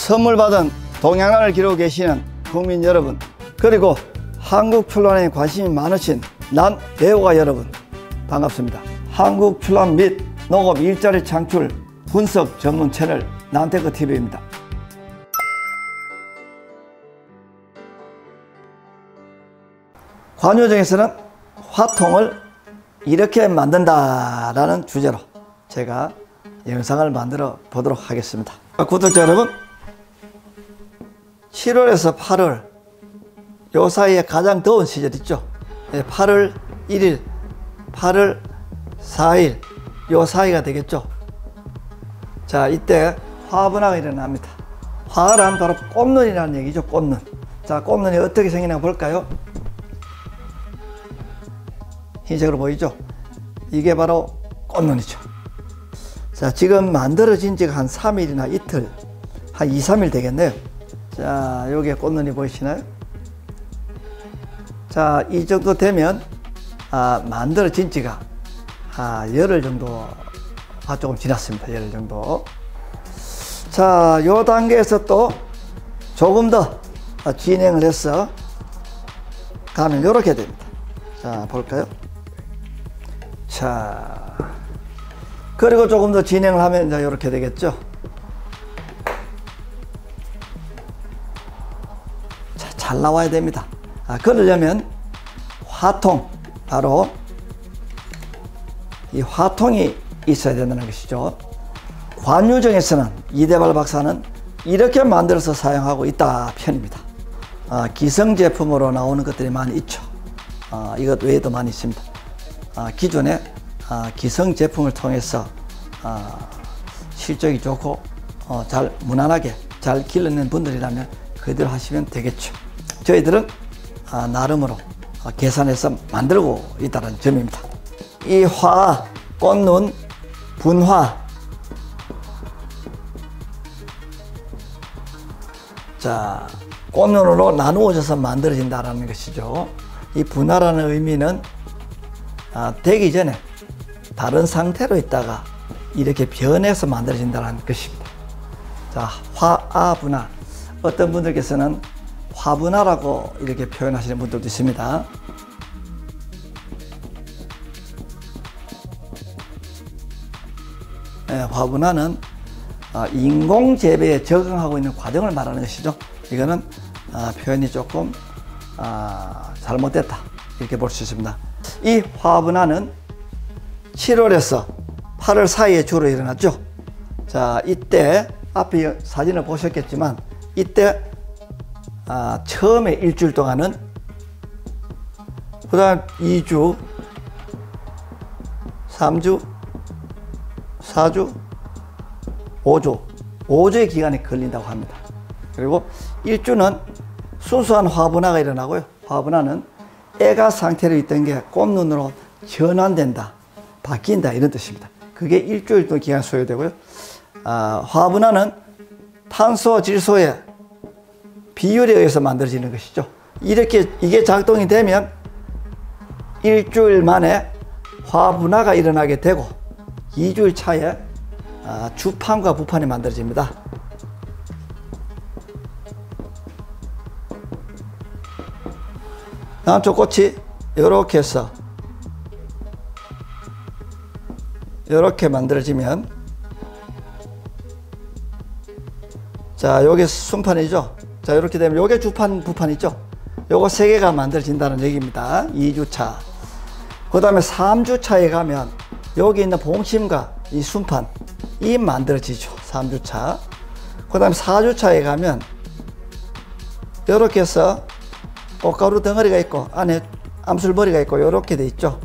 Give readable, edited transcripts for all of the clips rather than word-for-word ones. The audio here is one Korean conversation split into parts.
선물 받은 동양란을 기르고 계시는 국민 여러분, 그리고 한국 출란에 관심이 많으신 난 애호가 여러분, 반갑습니다. 한국 출란 및 농업 일자리 창출 분석 전문 채널 난테크TV입니다. 관유정에서는 화통을 이렇게 만든다라는 주제로 제가 영상을 만들어 보도록 하겠습니다. 구독자 여러분, 7월에서 8월 요 사이에 가장 더운 시절 있죠. 8월 1일, 8월 4일 요 사이가 되겠죠. 자, 이때 화분화가 일어납니다. 화란 바로 꽃눈이라는 얘기죠. 꽃눈. 자, 꽃눈이 어떻게 생기나 볼까요? 흰색으로 보이죠? 이게 바로 꽃눈이죠. 자, 지금 만들어진 지가 한 3일이나 이틀, 한 2, 3일 되겠네요. 자, 여기에 꽃눈이 보이시나요? 자, 이 정도 되면 만들어진 지가 열흘 정도가 조금 지났습니다. 열흘 정도. 자, 요 단계에서 또 조금 더 진행을 해서 가면 이렇게 됩니다. 자, 볼까요? 자, 그리고 조금 더 진행을 하면 이제 이렇게 되겠죠. 자, 잘 나와야 됩니다. 그러려면 화통, 바로 이 화통이 있어야 된다는 것이죠. 관유정에서는 이대발 박사는 이렇게 만들어서 사용하고 있다 편입니다. 기성 제품으로 나오는 것들이 많이 있죠. 이것 외에도 많이 있습니다. 기존에 기성 제품을 통해서 실적이 좋고 잘 무난하게 잘 길러낸 분들이라면 그대로 하시면 되겠죠. 저희들은 나름으로 계산해서 만들고 있다는 점입니다. 이 화, 꽃눈, 분화. 자, 꽃눈으로 나누어져서 만들어진다는 것이죠. 이 분화라는 의미는 되기 전에 다른 상태로 있다가 이렇게 변해서 만들어진다는 것입니다. 자, 화아분화. 어떤 분들께서는 화분화라고 이렇게 표현하시는 분들도 있습니다. 네, 화분화는 인공 재배에 적응하고 있는 과정을 말하는 것이죠. 이거는 표현이 조금 잘못됐다 이렇게 볼 수 있습니다. 이 화분화는 7월에서 8월 사이에 주로 일어났죠. 자, 이때 앞에 사진을 보셨겠지만 이때 처음에 일주일 동안은, 그 다음 2주, 3주, 4주, 5주, 5주의 기간이 걸린다고 합니다. 그리고 1주는 순수한 화분화가 일어나고요. 화분화는 애가 상태로 있던 게 꽃눈으로 전환된다, 바뀐다, 이런 뜻입니다. 그게 일주일 동안 기간 소요되고요. 화분화는 탄소, 질소의 비율에 의해서 만들어지는 것이죠. 이게 작동이 되면 일주일 만에 화분화가 일어나게 되고 2주일 차에 주판과 부판이 만들어집니다. 남쪽 꽃이 이렇게 해서 이렇게 만들어지면, 자, 요게 순판이죠. 자, 이렇게 되면 요게 주판, 부판 있죠. 요거 3개가 만들어진다는 얘기입니다. 2주차. 그 다음에 3주차에 가면 여기 있는 봉심과 이 순판, 이 만들어지죠. 3주차. 그 다음에 4주차에 가면 이렇게 해서 꽃가루 덩어리가 있고 안에 암술머리가 있고 이렇게 돼 있죠.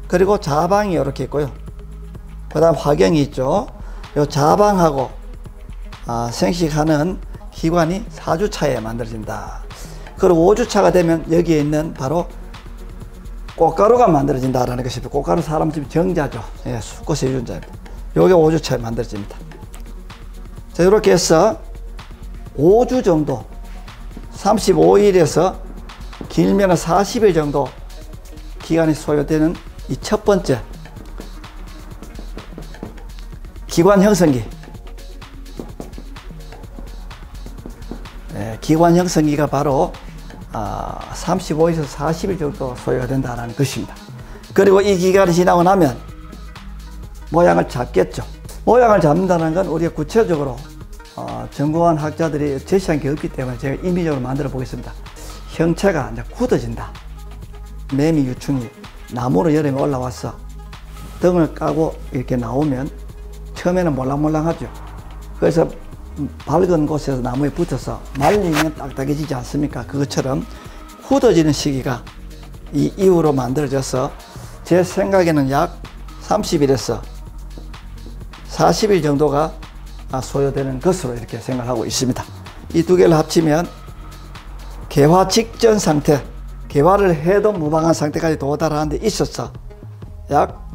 그리고 자방이 이렇게 있고요. 그 다음 화경이 있죠. 이 자방하고 생식하는 기관이 4주차에 만들어진다. 그리고 5주차가 되면 여기에 있는 바로 꽃가루가 만들어진다라는 것입니다. 꽃가루 사람 집 정자죠. 예, 수꽃의 유전자입니다. 요게 5주차에 만들어집니다. 자, 이렇게 해서 5주 정도, 35일에서 길면 40일 정도 기간이 소요되는 이 첫 번째 기관 형성기. 기관 형성기가 바로 35에서 40일 정도 소요가 된다는 것입니다. 그리고 이 기간이 지나고 나면 모양을 잡겠죠. 모양을 잡는다는 건 우리가 구체적으로 전공한 학자들이 제시한 게 없기 때문에 제가 임의적으로 만들어 보겠습니다. 형체가 이제 굳어진다. 매미 유충이 나무로 여름에 올라와서 등을 까고 이렇게 나오면 처음에는 몰랑몰랑하죠. 그래서 밝은 곳에서 나무에 붙어서 말리면 딱딱해지지 않습니까? 그것처럼 굳어지는 시기가 이 이후로 만들어져서 제 생각에는 약 30일에서 40일 정도가 소요되는 것으로 이렇게 생각하고 있습니다. 이 두 개를 합치면 개화 직전 상태, 개화를 해도 무방한 상태까지 도달하는 데 있어서 약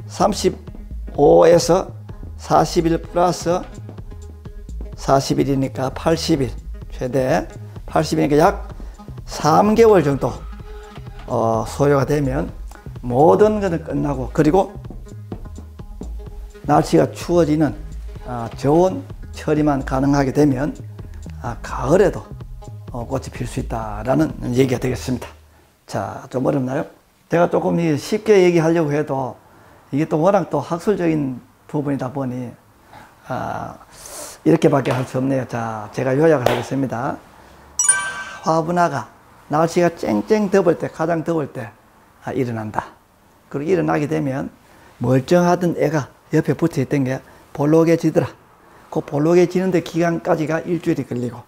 35에서 40일 플러스 40일이니까 80일, 최대 80일이니까 약 3개월 정도 소요가 되면 모든 것은 끝나고, 그리고 날씨가 추워지는 좋은 처리만 가능하게 되면 가을에도 꽃이 필 수 있다라는 얘기가 되겠습니다. 자, 좀 어렵나요? 제가 조금 쉽게 얘기하려고 해도 이게 또 워낙 또 학술적인 부분이다 보니 이렇게밖에 할 수 없네요. 자, 제가 요약을 하겠습니다. 화분화가 날씨가 쨍쨍 더울 때, 가장 더울 때 일어난다. 그리고 일어나게 되면 멀쩡하던 애가 옆에 붙어 있던 게 볼록해지더라. 그 볼록해지는데 기간까지가 일주일이 걸리고,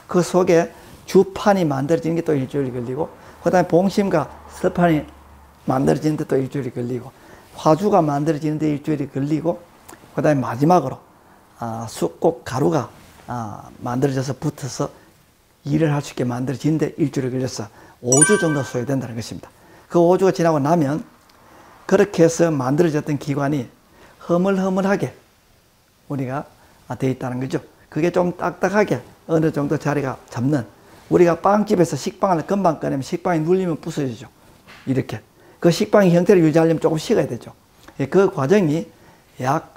그 속에 주판이 만들어지는 게 또 일주일이 걸리고, 그 다음에 봉심과 서판이 만들어지는데 또 일주일이 걸리고, 화주가 만들어지는데 일주일이 걸리고, 그 다음에 마지막으로 쑥꽃 가루가 만들어져서 붙어서 일을 할 수 있게 만들어지는데 일주일이 걸려서 5주 정도 소요된다는 것입니다. 그 5주가 지나고 나면 그렇게 해서 만들어졌던 기관이 허물허물하게 우리가 되어 있다는 거죠. 그게 좀 딱딱하게 어느 정도 자리가 잡는, 우리가 빵집에서 식빵을 금방 꺼내면 식빵이 눌리면 부서지죠. 이렇게. 그 식빵의 형태를 유지하려면 조금 식어야 되죠. 그 과정이 약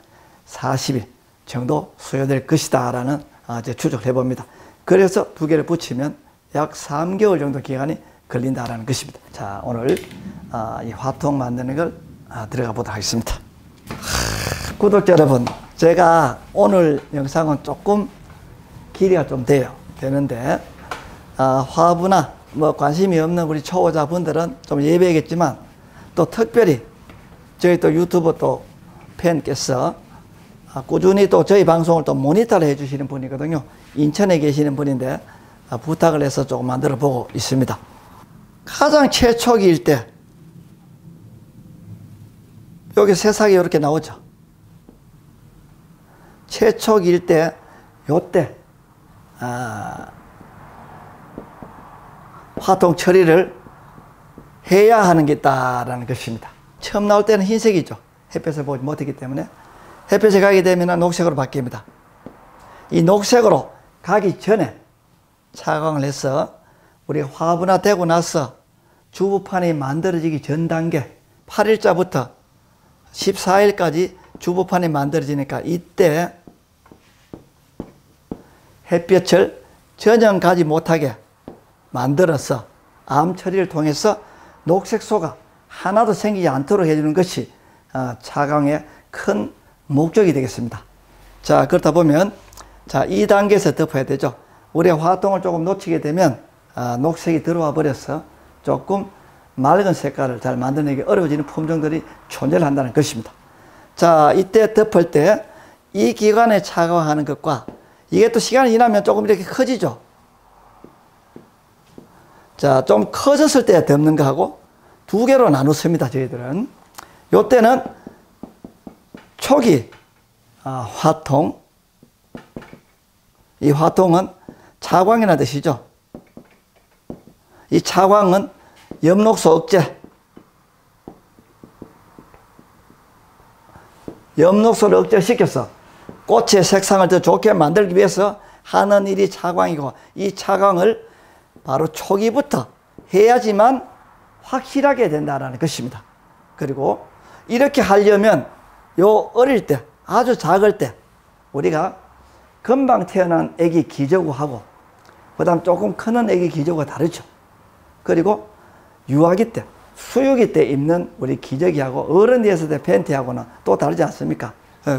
40일 정도 소요될 것이다 라는 추적을 해봅니다. 그래서 두 개를 붙이면 약 3개월 정도 기간이 걸린다라는 것입니다. 자, 오늘 이 화통 만드는 걸 들어가 보도록 하겠습니다. 구독자 여러분, 제가 오늘 영상은 조금 길이가 좀 되는데 화분화 관심이 없는 우리 초보자분들은 좀 예배겠지만, 또 특별히 저희 또 유튜브 또 팬께서 꾸준히 또 저희 방송을 또 모니터를 해주시는 분이거든요. 인천에 계시는 분인데 부탁을 해서 조금 만들어 보고 있습니다. 가장 최초기일 때 여기 새싹이 이렇게 나오죠. 최초기일 때 요때 화통 처리를 해야 하는 게 있다라는 것입니다. 처음 나올 때는 흰색이죠. 햇볕을 보지 못했기 때문에. 햇볕에 가게 되면 녹색으로 바뀝니다. 이 녹색으로 가기 전에 차광을 해서 우리 화분화 되고 나서 주부판이 만들어지기 전 단계 8일자부터 14일까지 주부판이 만들어지니까 이때 햇볕을 전혀 가지 못하게 만들어서 암 처리를 통해서 녹색소가 하나도 생기지 않도록 해주는 것이 차광의 큰 목적이 되겠습니다. 자, 그렇다 보면 자, 2단계에서 덮어야 되죠. 우리가 화통을 조금 놓치게 되면 녹색이 들어와 버려서 조금 맑은 색깔을 잘 만들어내기 어려워지는 품종들이 존재를 한다는 것입니다. 자, 이때 덮을 때 이 기간에 차광하는 것과 이게 또 시간이 지나면 조금 이렇게 커지죠. 자, 좀 커졌을 때 덮는 거하고 두 개로 나눴습니다. 저희들은 요때는 초기 화통, 이 화통은 차광이라는 뜻이죠. 이 차광은 엽록소 억제, 엽록소를 억제시켜서 꽃의 색상을 더 좋게 만들기 위해서 하는 일이 차광이고, 이 차광을 바로 초기부터 해야지만 확실하게 된다는 것입니다. 그리고 이렇게 하려면 요 어릴 때, 아주 작을 때 우리가 금방 태어난 애기 기저구하고 그 다음 조금 크는 애기 기저귀가 다르죠. 그리고 유아기 때, 수유기 때 입는 우리 기저귀하고 어른이 됐을 때 팬티하고는 또 다르지 않습니까?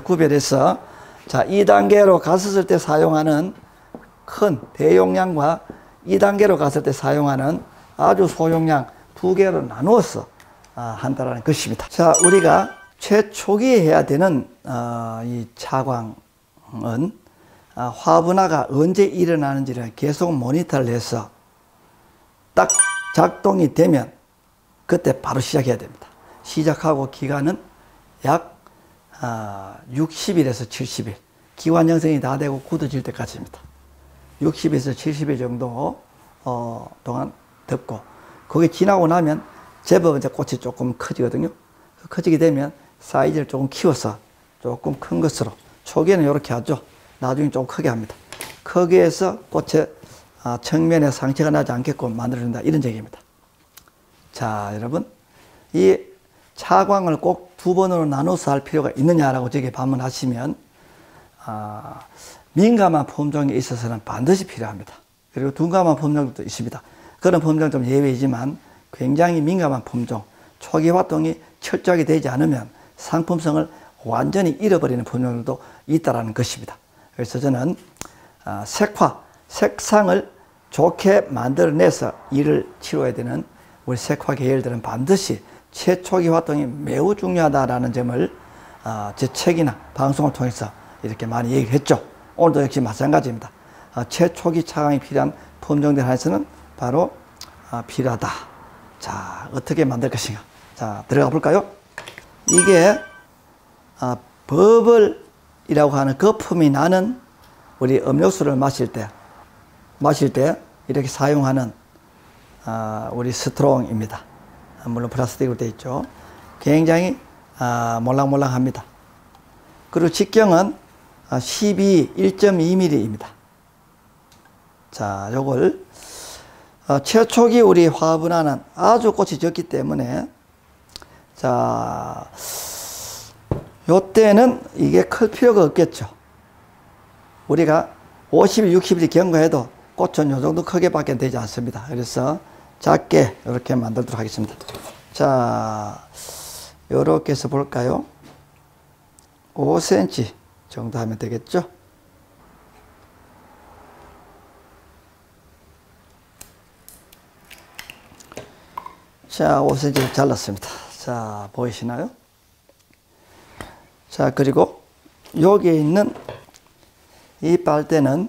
구별해서 자, 2단계로 갔을 때 사용하는 큰 대용량과 2단계로 갔을 때 사용하는 아주 소용량 두 개로 나누어서 한다는 것입니다. 자, 우리가 최초기에 해야 되는 이 차광은 화분화가 언제 일어나는지를 계속 모니터를 해서 딱 작동이 되면 그때 바로 시작해야 됩니다. 시작하고 기간은 약 60일에서 70일, 기관 형성이 다 되고 굳어질 때까지입니다. 60에서 70일 정도 동안 덮고, 그게 지나고 나면 제법 이제 꽃이 조금 커지거든요. 커지게 되면 사이즈를 조금 키워서 조금 큰 것으로, 초기에는 이렇게 하죠. 나중에 조금 크게 합니다. 크게 해서 꽃의 측면에 상처가 나지 않게끔 만들어준다, 이런 얘기입니다. 자, 여러분, 이 차광을 꼭 두 번으로 나눠서 할 필요가 있느냐라고 저게 반문하시면 민감한 품종에 있어서는 반드시 필요합니다. 그리고 둔감한 품종도 있습니다. 그런 품종 좀 예외이지만 굉장히 민감한 품종, 초기 활동이 철저하게 되지 않으면 상품성을 완전히 잃어버리는 품종들도 있다는 것입니다. 그래서 저는 색화, 색상을 좋게 만들어내서 일을 치러야 되는 우리 색화 계열들은 반드시 최초기 활동이 매우 중요하다는 점을 제 책이나 방송을 통해서 이렇게 많이 얘기를 했죠. 오늘도 역시 마찬가지입니다. 최초기 차광이 필요한 품종들 한에서는 바로 필요하다. 자, 어떻게 만들 것인가. 자, 들어가 볼까요? 이게 버블이라고 하는 거품이 나는 우리 음료수를 마실 때 이렇게 사용하는 우리 스트롱입니다. 물론 플라스틱으로 되어 있죠. 굉장히 몰랑몰랑합니다. 그리고 직경은 1.2mm입니다. 자, 요걸 최초기 우리 화분화는 아주 꽃이 적기 때문에, 자, 요때는 이게 클 필요가 없겠죠. 우리가 50일, 60일이 경과해도 꽃은 요 정도 크게밖에 되지 않습니다. 그래서 작게 이렇게 만들도록 하겠습니다. 자, 요렇게 해서 볼까요? 5cm 정도 하면 되겠죠? 자, 5cm 잘랐습니다. 자, 보이시나요? 자, 그리고 여기에 있는 이 빨대는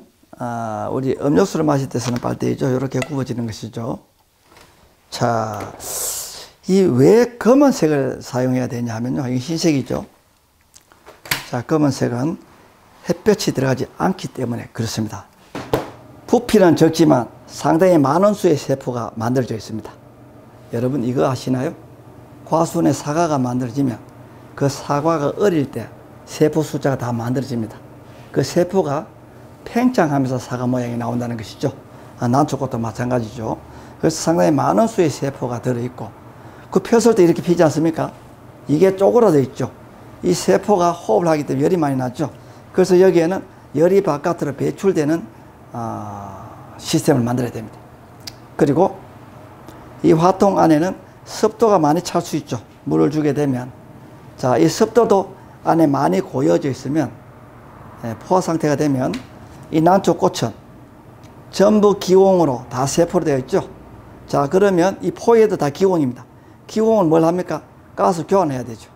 우리 음료수를 마실 때 쓰는 빨대이죠. 이렇게 굽어지는 것이죠. 자, 이 왜 검은색을 사용해야 되냐 하면요, 이게 흰색이죠. 자, 검은색은 햇볕이 들어가지 않기 때문에 그렇습니다. 부피는 적지만 상당히 많은 수의 세포가 만들어져 있습니다. 여러분 이거 아시나요? 과수원의 사과가 만들어지면 그 사과가 어릴 때 세포 숫자가 다 만들어집니다. 그 세포가 팽창하면서 사과 모양이 나온다는 것이죠. 난초꽃도 마찬가지죠. 그래서 상당히 많은 수의 세포가 들어있고, 그 폈을 때 이렇게 피지 않습니까? 이게 쪼그라져 있죠. 이 세포가 호흡을 하기 때문에 열이 많이 나죠. 그래서 여기에는 열이 바깥으로 배출되는 시스템을 만들어야 됩니다. 그리고 이 화통 안에는 습도가 많이 찰 수 있죠. 물을 주게 되면. 자, 이 습도도 안에 많이 고여져 있으면, 포화 상태가 되면 이 난초꽃은 전부 기공으로 다 세포로 되어 있죠. 자, 그러면 이 포에도 다 기공입니다. 기공은 뭘 합니까? 가스 교환해야 되죠.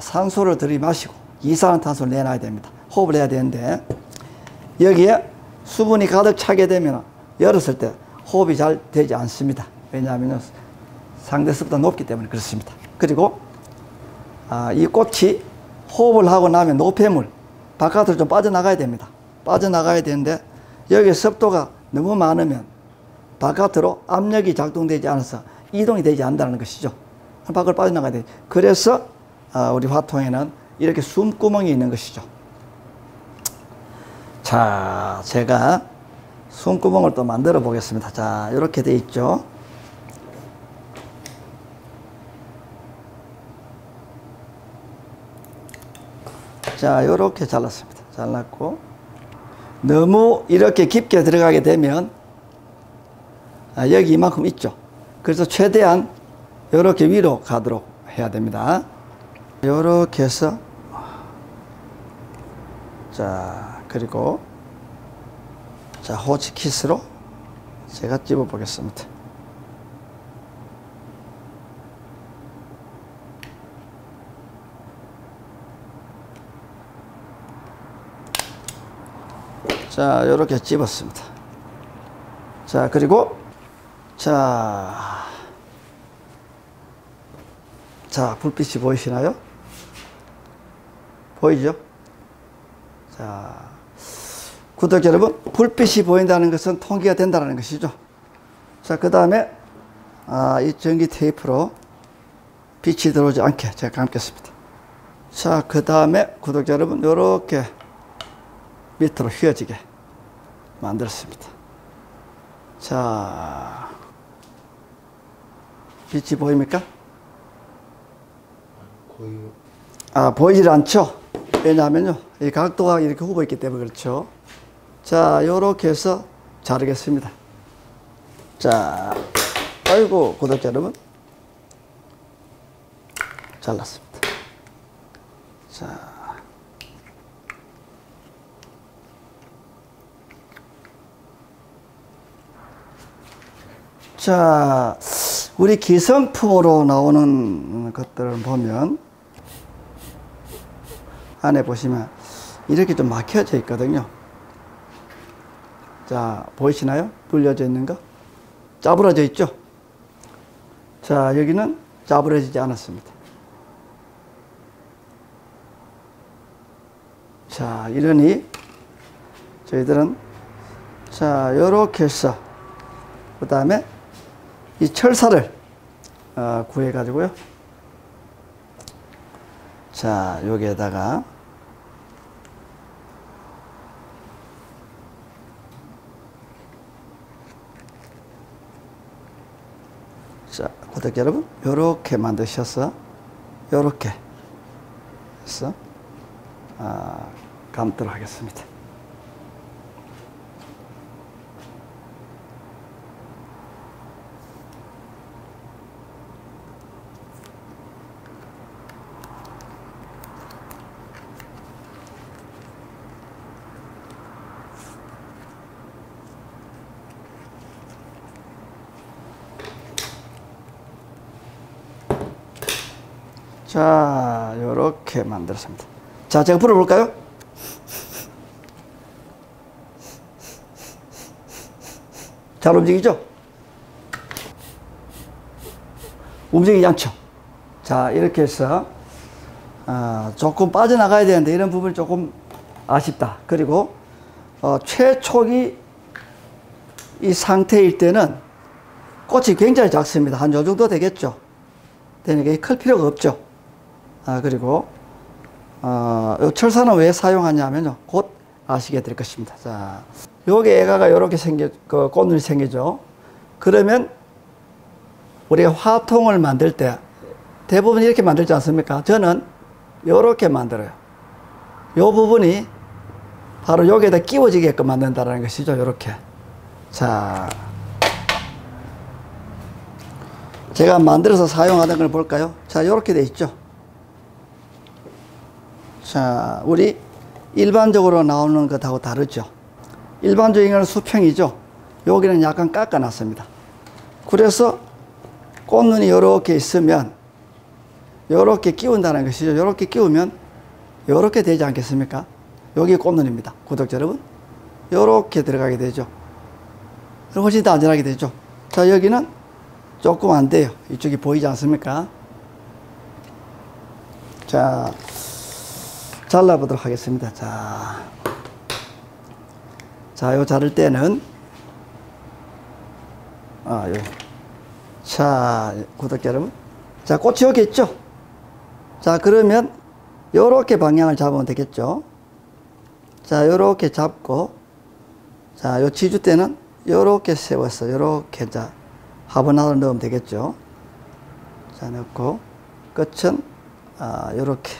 산소를 들이마시고 이산화탄소를 내놔야 됩니다. 호흡을 해야 되는데, 여기에 수분이 가득 차게 되면 열었을 때 호흡이 잘 되지 않습니다. 왜냐하면 상대 습도가 높기 때문에 그렇습니다. 그리고 이 꽃이 호흡을 하고 나면 노폐물 바깥으로 좀 빠져나가야 됩니다. 빠져나가야 되는데, 여기 습도가 너무 많으면 바깥으로 압력이 작동되지 않아서 이동이 되지 않는다는 것이죠. 밖으로 빠져나가야 돼요. 그래서 우리 화통에는 이렇게 숨구멍이 있는 것이죠. 자, 제가 숨구멍을 또 만들어 보겠습니다. 자, 이렇게 돼 있죠. 자, 이렇게 잘랐습니다. 잘랐고, 너무 이렇게 깊게 들어가게 되면 여기 이만큼 있죠. 그래서 최대한 이렇게 위로 가도록 해야 됩니다. 이렇게 해서 자, 그리고 자, 호치키스로 제가 집어 보겠습니다. 자, 이렇게 집었습니다. 자, 그리고 자, 불빛이 보이시나요? 보이죠? 자, 구독자 여러분, 불빛이 보인다는 것은 통기가 된다는 것이죠. 자, 그 다음에 이 전기 테이프로 빛이 들어오지 않게 제가 감겠습니다. 자, 그 다음에 구독자 여러분, 이렇게 밑으로 휘어지게 만들었습니다. 자, 빛이 보입니까? 보이질 않죠? 왜냐하면요, 이 각도가 이렇게 후보 있기 때문에 그렇죠. 자, 요렇게 해서 자르겠습니다. 자, 아이고, 구독자 여러분. 잘랐습니다. 자, 우리 기성품으로 나오는 것들을 보면 안에 보시면 이렇게 좀 막혀져 있거든요. 자, 보이시나요? 불려져 있는 거? 짜부러져 있죠? 자, 여기는 짜부러지지 않았습니다. 자, 이러니 저희들은 자, 요렇게 해서 그 다음에 이 철사를 구해 가지고요. 자, 여기에다가 자, 구독자 여러분, 요렇게 만드셔서 요렇게 해서 감도록 하겠습니다. 자, 요렇게 만들었습니다. 자, 제가 불어볼까요? 잘 움직이죠? 움직이지 않죠? 자, 이렇게 해서 조금 빠져나가야 되는데 이런 부분이 조금 아쉽다. 그리고 최초기 이 상태일 때는 꽃이 굉장히 작습니다. 한 요 정도 되겠죠? 되니까 클 필요가 없죠. 그리고 요 철사는 왜 사용하냐면요, 곧 아시게 될 것입니다. 자, 요게 애가가 요렇게 꽃눈이 생기죠. 그러면 우리가 화통을 만들 때 대부분 이렇게 만들지 않습니까? 저는 요렇게 만들어요. 요 부분이 바로 여기에다 끼워지게끔 만든다는 것이죠. 요렇게. 자, 제가 만들어서 사용하던 걸 볼까요? 자, 요렇게 돼 있죠. 자, 우리 일반적으로 나오는 것하고 다르죠. 일반적인 건 수평이죠. 여기는 약간 깎아놨습니다. 그래서 꽃눈이 요렇게 있으면 요렇게 끼운다는 것이죠. 요렇게 끼우면 요렇게 되지 않겠습니까? 여기 꽃눈입니다. 구독자 여러분, 요렇게 들어가게 되죠. 훨씬 더 안전하게 되죠. 자, 여기는 조금 안 돼요. 이쪽이 보이지 않습니까? 자, 잘라보도록 하겠습니다. 자, 요 자를 때는 자, 구독자 여러분, 자, 꽃이 여기 있죠? 자, 그러면 요렇게 방향을 잡으면 되겠죠? 자, 요렇게 잡고, 자, 요 지주대는 요렇게 세워서 요렇게 자 화분안으로 넣으면 되겠죠? 자, 넣고 끝은 요렇게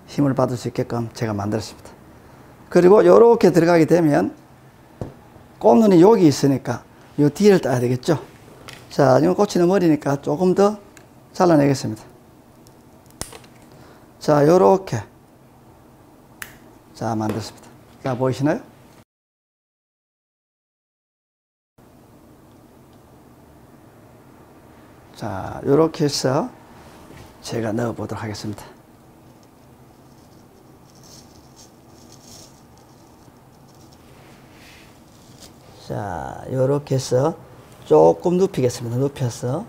힘을 받을 수 있게끔 제가 만들었습니다. 그리고 요렇게 들어가게 되면 꼽눈이 여기 있으니까 요 뒤를 따야 되겠죠. 자, 이거 꽂히는 머리니까 조금 더 잘라내겠습니다. 자, 요렇게. 자, 만들었습니다. 자, 보이시나요? 자, 요렇게 해서 제가 넣어 보도록 하겠습니다. 자, 요렇게 해서 조금 눕히겠습니다. 눕혀서.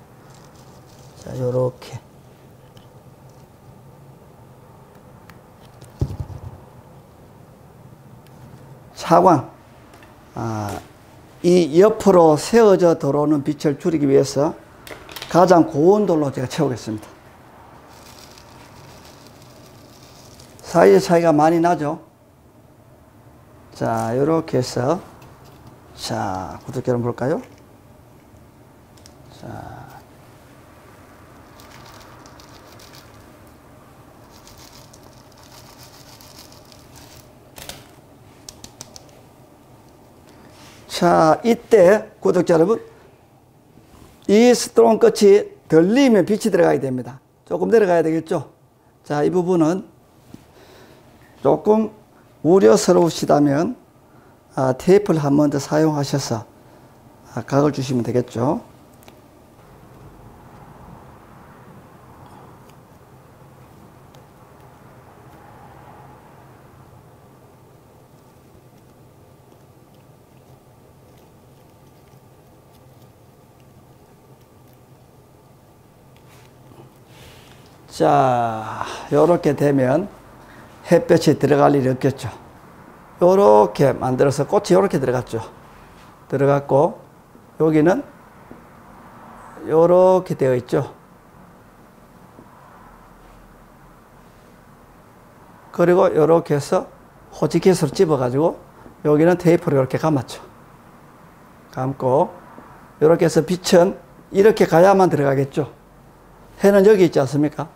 자, 요렇게. 차광. 이 옆으로 세워져 들어오는 빛을 줄이기 위해서 가장 고온돌로 제가 채우겠습니다. 사이즈 차이가 많이 나죠? 자, 요렇게 해서 자, 구독자 여러분 볼까요? 자, 이때 구독자 여러분, 이 스트롱 끝이 들리면 빛이 들어가야 됩니다. 조금 내려가야 되겠죠? 자, 이 부분은 조금 우려스러우시다면 테이프를 한 번 더 사용하셔서 각을 주시면 되겠죠. 자, 요렇게 되면 햇볕이 들어갈 일이 없겠죠. 요렇게 만들어서 꽃이 요렇게 들어갔죠. 들어갔고, 여기는 요렇게 되어 있죠. 그리고 요렇게 해서 호치키스로 집어가지고, 여기는 테이프로 이렇게 감았죠. 감고, 요렇게 해서 빛은 이렇게 가야만 들어가겠죠. 해는 여기 있지 않습니까?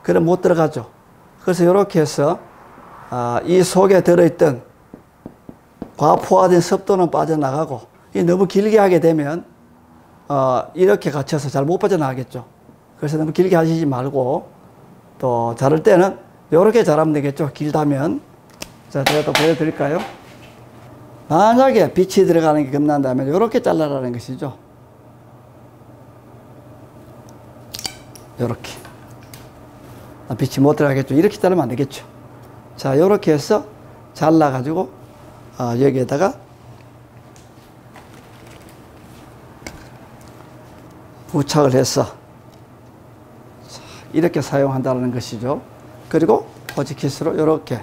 그럼 못 들어가죠. 그래서 이렇게 해서 이 속에 들어있던 과포화된 습도는 빠져나가고, 이 너무 길게 하게 되면 이렇게 갇혀서 잘 못 빠져나가겠죠. 그래서 너무 길게 하시지 말고, 또 자를 때는 이렇게 자르면 되겠죠. 길다면. 자, 제가 또 보여드릴까요? 만약에 빛이 들어가는 게 겁난다면 이렇게 잘라라는 것이죠. 이렇게. 빛이 못 들어가겠죠. 이렇게 자르면 안 되겠죠. 자, 이렇게 해서 잘라가지고 여기에다가 부착을 해서 이렇게 사용한다는 것이죠. 그리고 호치키스로 이렇게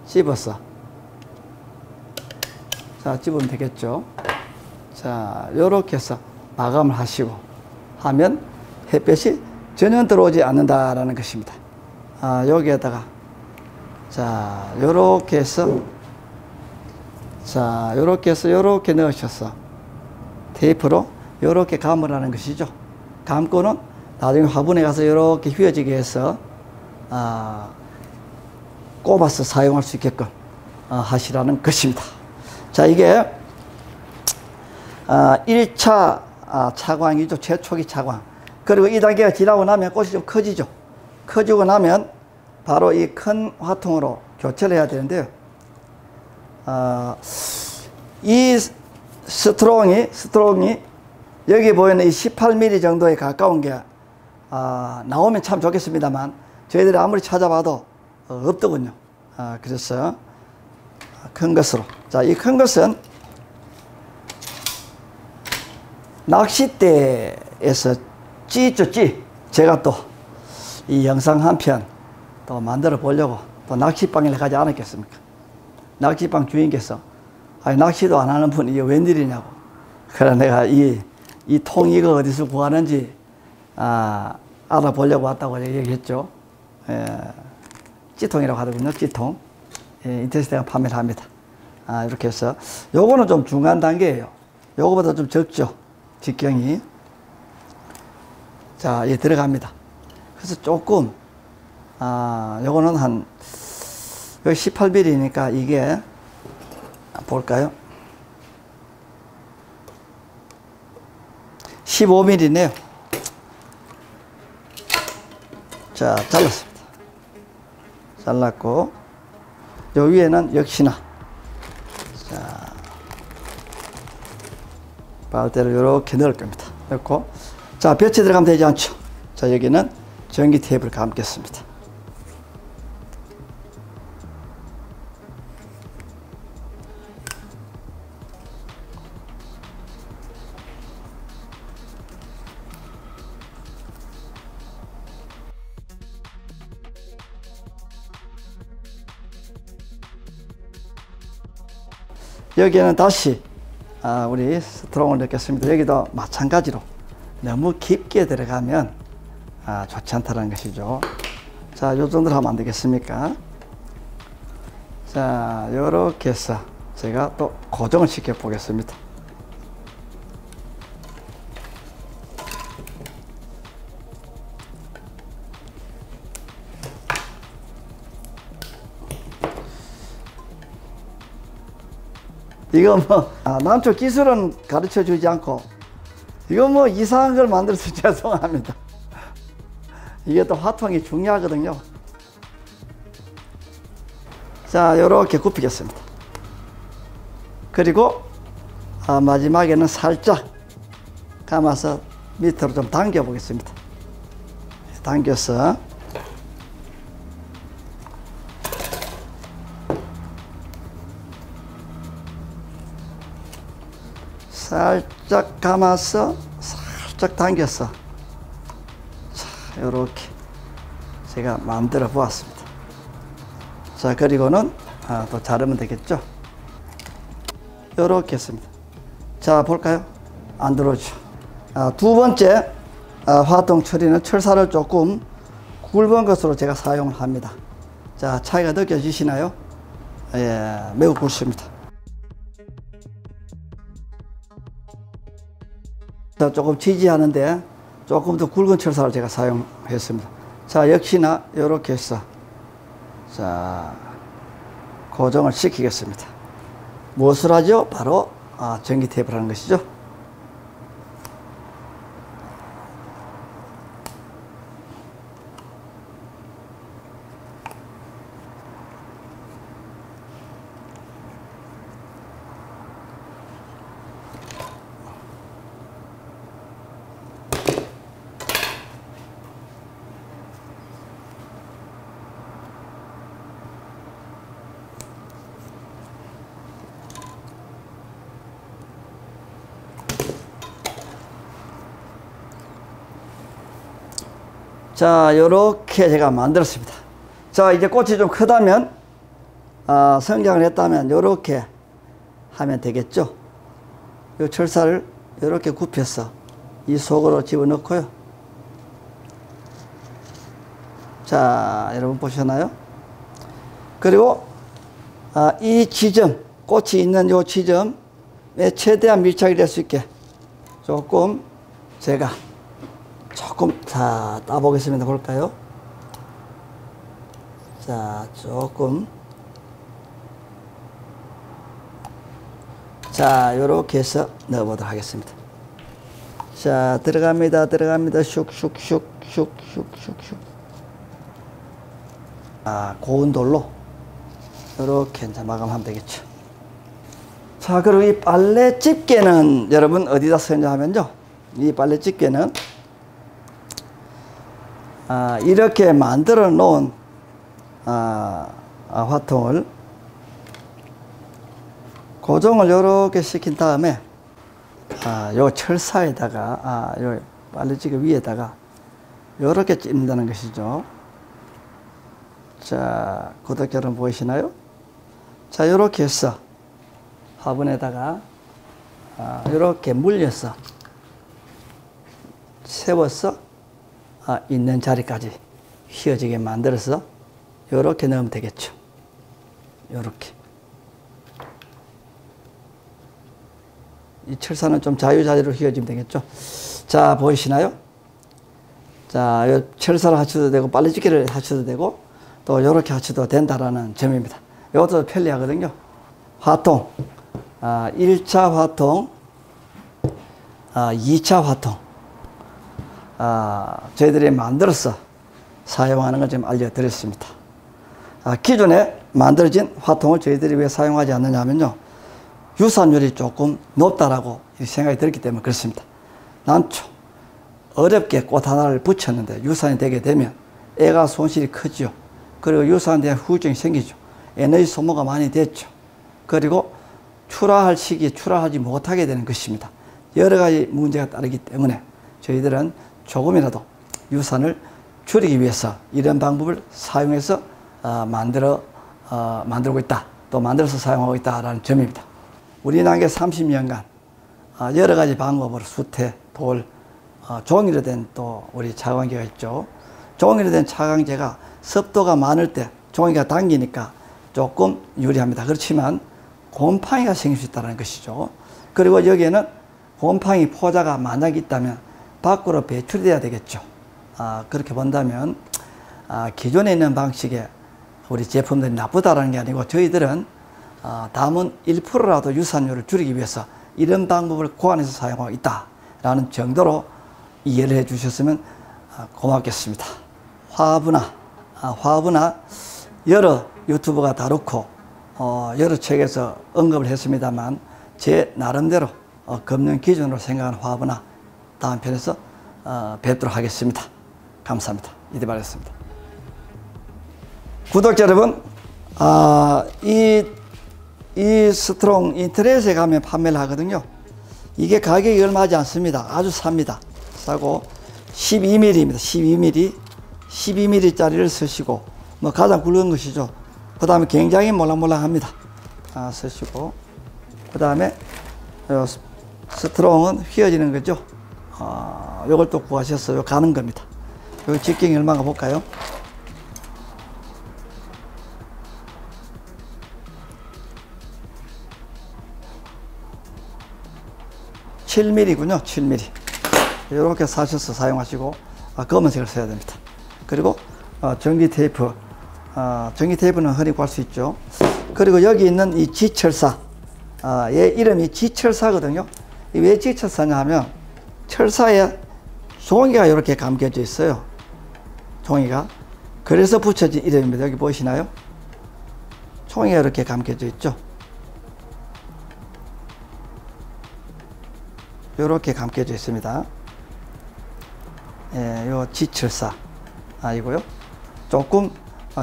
찝어서 자, 찝으면 되겠죠. 자, 이렇게 해서 마감을 하시고 하면 햇볕이 전혀 들어오지 않는다라는 것입니다. 여기에다가 자, 요렇게 해서 자, 요렇게 해서 요렇게 넣으셔서 테이프로 요렇게 감으라는 것이죠. 감고는 나중에 화분에 가서 요렇게 휘어지게 해서 꼽아서 사용할 수 있게끔 하시라는 것입니다. 자, 이게 1차 차광이죠. 최초기 차광. 그리고 이 단계가 지나고 나면 꽃이 좀 커지죠. 커지고 나면 바로 이 큰 화통으로 교체를 해야 되는데요. 이 스트롱이 여기 보이는 이 18mm 정도에 가까운 게 나오면 참 좋겠습니다만 저희들이 아무리 찾아봐도 없더군요. 그래서 큰 것으로. 자, 이 큰 것은 낚싯대에서 찌죠, 찌. 제가 또 이 영상 한 편 또 만들어 보려고 또 낚시방에 가지 않았겠습니까? 낚시방 주인께서 아니, 낚시도 안 하는 분이 이게 웬일이냐고. 그래 내가 이 통 이거 어디서 구하는지 알아보려고 왔다고 얘기했죠. 찌통이라고 하더군요. 찌통. 인터넷에 판매를 합니다. 이렇게 해서 요거는 좀 중간 단계예요. 요거보다 좀 적죠. 직경이. 자, 예, 들어갑니다. 그래서 조금 요거는 한 여기 18mm니까 이게 볼까요? 15mm네요. 자, 잘랐습니다. 잘랐고, 요 위에는 역시나, 자, 빨대를 이렇게 넣을 겁니다. 넣고, 자, 볕에 들어가면 되지 않죠? 자, 여기는 전기 테이프를 감겠습니다. 여기에는 다시 우리 스트롱을 넣겠습니다. 여기도 마찬가지로 너무 깊게 들어가면 좋지 않다는 것이죠. 자, 요 정도로 하면 안 되겠습니까? 자, 요렇게 해서 제가 또 고정을 시켜 보겠습니다. 이거 뭐 남쪽 기술은 가르쳐 주지 않고 이거 뭐 이상한 걸 만들어서 죄송합니다. 이게 또 화통이 중요하거든요. 자, 요렇게 굽히겠습니다. 그리고 마지막에는 살짝 감아서 밑으로 좀 당겨 보겠습니다. 당겨서 살짝 감아서 살짝 당겨서 자, 요렇게 제가 만들어 보았습니다. 자, 그리고는 또 자르면 되겠죠. 요렇게 했습니다. 자, 볼까요? 안 들어오죠. 두 번째 화통 처리는 철사를 조금 굵은 것으로 제가 사용을 합니다. 자, 차이가 느껴지시나요? 예, 매우 굵습니다. 자, 조금 지지하는데 조금 더 굵은 철사를 제가 사용했습니다. 자, 역시나 이렇게 해서 자, 고정을 시키겠습니다. 무엇을 하죠? 바로 전기 테이프를 하는 것이죠. 자, 요렇게 제가 만들었습니다. 자, 이제 꽃이 좀 크다면, 성장을 했다면, 요렇게 하면 되겠죠. 요 철사를 요렇게 굽혀서 이 속으로 집어넣고요. 자, 여러분 보셨나요? 그리고, 이 지점, 꽃이 있는 요 지점에 최대한 밀착이 될 수 있게 조금 제가 조금 자 따보겠습니다. 볼까요? 자, 조금 자, 요렇게 해서 넣어보도록 하겠습니다. 자, 들어갑니다. 슉슉슉 슉슉슉슉. 고운 돌로 요렇게 이제 마감하면 되겠죠. 자, 그리고 이 빨래 집게는 여러분 어디다 쓰냐 하면요, 이 빨래 집게는 이렇게 만들어 놓은 화통을 고정을 이렇게 시킨 다음에 요 철사에다가 요 빨래집게 위에다가 이렇게 찝는다는 것이죠. 자, 구독자 여러분 보이시나요? 자, 이렇게 해서 화분에다가 이렇게 물려서 세워서 있는 자리까지 휘어지게 만들어서 이렇게 넣으면 되겠죠. 이렇게. 이 철사는 좀 자유자재로 휘어지면 되겠죠. 자, 보이시나요? 자, 철사를 하셔도 되고 빨래집게를 하셔도 되고 또 이렇게 하셔도 된다라는 점입니다. 이것도 편리하거든요. 화통, 1차 화통, 2차 화통, 저희들이 만들어서 사용하는 걸 좀 알려드렸습니다. 기존에 만들어진 화통을 저희들이 왜 사용하지 않느냐 하면요, 유산율이 조금 높다라고 생각이 들었기 때문에 그렇습니다. 난초 어렵게 꽃 하나를 붙였는데 유산이 되게 되면 애가 손실이 크죠. 그리고 유산에 대한 후유증이 생기죠. 에너지 소모가 많이 됐죠. 그리고 출하할 시기에 출하하지 못하게 되는 것입니다. 여러 가지 문제가 따르기 때문에 저희들은 조금이라도 유산을 줄이기 위해서 이런 방법을 사용해서 만들고 있다. 또 만들어서 사용하고 있다라는 점입니다. 우리 난개 30년간 여러 가지 방법으로 수태, 돌, 종이로 된 또 우리 차광제가 있죠. 종이로 된 차광제가 습도가 많을 때 종이가 당기니까 조금 유리합니다. 그렇지만 곰팡이가 생길 수 있다는 것이죠. 그리고 여기에는 곰팡이 포자가 만약 있다면 밖으로 배출이 돼야 되겠죠. 그렇게 본다면 기존에 있는 방식의 우리 제품들이 나쁘다는 게 아니고 저희들은 담은 1%라도 유산율을 줄이기 위해서 이런 방법을 고안해서 사용하고 있다라는 정도로 이해를 해 주셨으면 고맙겠습니다. 화분화 여러 유튜버가 다루고 여러 책에서 언급을 했습니다만 제 나름대로 금년 기준으로 생각하는 화분화 다음 편에서 뵙도록 하겠습니다. 감사합니다. 이대발이었습니다. 구독자 여러분, 이 스트롱 인터넷에 가면 판매를 하거든요. 이게 가격이 얼마 하지 않습니다. 아주 삽니다. 싸고 12mm입니다. 12mm 짜리를 쓰시고 뭐 가장 굵은 것이죠. 그 다음에 굉장히 몰랑몰랑합니다. 쓰시고 그 다음에 스트롱은 휘어지는 거죠. 요걸 또 구하셨어요. 가는 겁니다. 여기 직경이 얼마가 볼까요? (7mm군요) 7mm. 이렇게 사셔서 사용하시고 검은색을 써야 됩니다. 그리고 전기 테이프, 전기 테이프는 흔히 구할 수 있죠. 그리고 여기 있는 이 지철사, 얘 이름이 지철사거든요. 왜 지철사냐 하면 철사에 종이가 이렇게 감겨져 있어요. 종이가. 그래서 붙여진 이름입니다. 여기 보이시나요? 종이가 이렇게 감겨져 있죠. 이렇게 감겨져 있습니다. 예, 요 지철사 이고요. 조금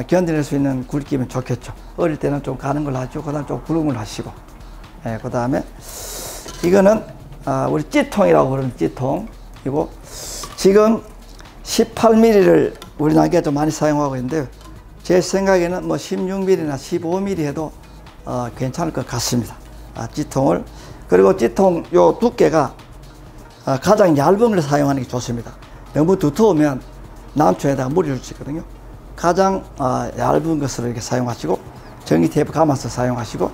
견뎌낼 수 있는 굵기면 좋겠죠. 어릴 때는 좀 가는 걸 하죠. 그 다음 좀 굵은 걸 하시고. 예, 그 다음에 이거는 우리 찌통이라고 부르는 찌통이고, 지금 18mm를 우리 나기가 좀 많이 사용하고 있는데요. 제 생각에는 뭐 16mm나 15mm 해도 괜찮을 것 같습니다. 찌통을. 그리고 찌통 요 두께가 가장 얇은 걸 사용하는 게 좋습니다. 너무 두터우면 난초에다가 무리를 줄 수 있거든요. 가장 얇은 것으로 이렇게 사용하시고 전기 테이프 감아서 사용하시고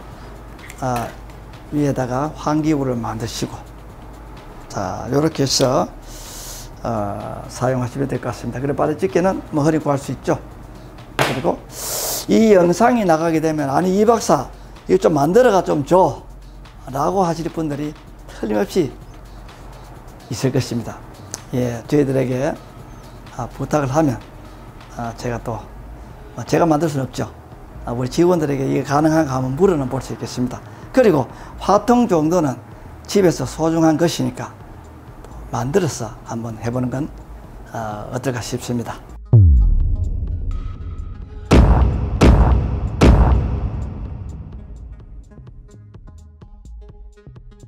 위에다가 환기구를 만드시고, 자, 요렇게 해서 사용하시면 될 것 같습니다. 그리고 빠르집게는 뭐 흔히 구할 수 있죠. 그리고 이 영상이 나가게 되면 아니 이 박사 이거 좀 만들어가 좀 줘 라고 하실 분들이 틀림없이 있을 것입니다. 예, 저희들에게 부탁을 하면 제가 또 제가 만들 수는 없죠. 우리 직원들에게 이게 가능한가 하면 물어는 볼 수 있겠습니다. 그리고 화통 정도는 집에서 소중한 것이니까 만들어서 한번 해보는 건 어떨까 싶습니다.